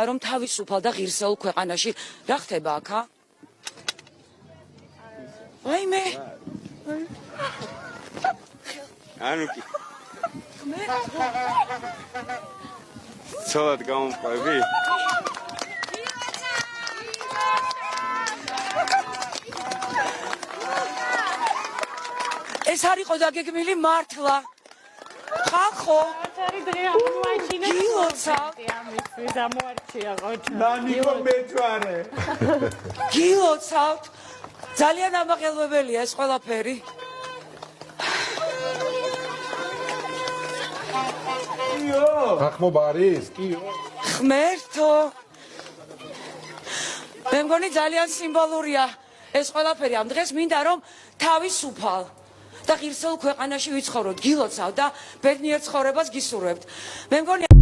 რომ თავისუფალ და ღირსეულ ქვეყანაში რა ხდება აქა? ვაიმე. ანუ კი. ცოტა გამომყვები? ეს არისო დაგეგმილი მართლა. ხახო. ნანიკო მეწვარე. გილოცავთ. ძალიან ამაღელვებელია ეს ყველაფერი. ხახმობა არის? კიო. ღმერთო. მე მგონი ძალიან სიმბოლურია ეს ყველაფერი ამ დღეს მინდა რომ თავისუფალ და ღირსეულ ქვეყანაში ვიცხოვროთ, გილოცავთ და ბედნიერ ცხოვრებას გისურვებთ. მე მგონი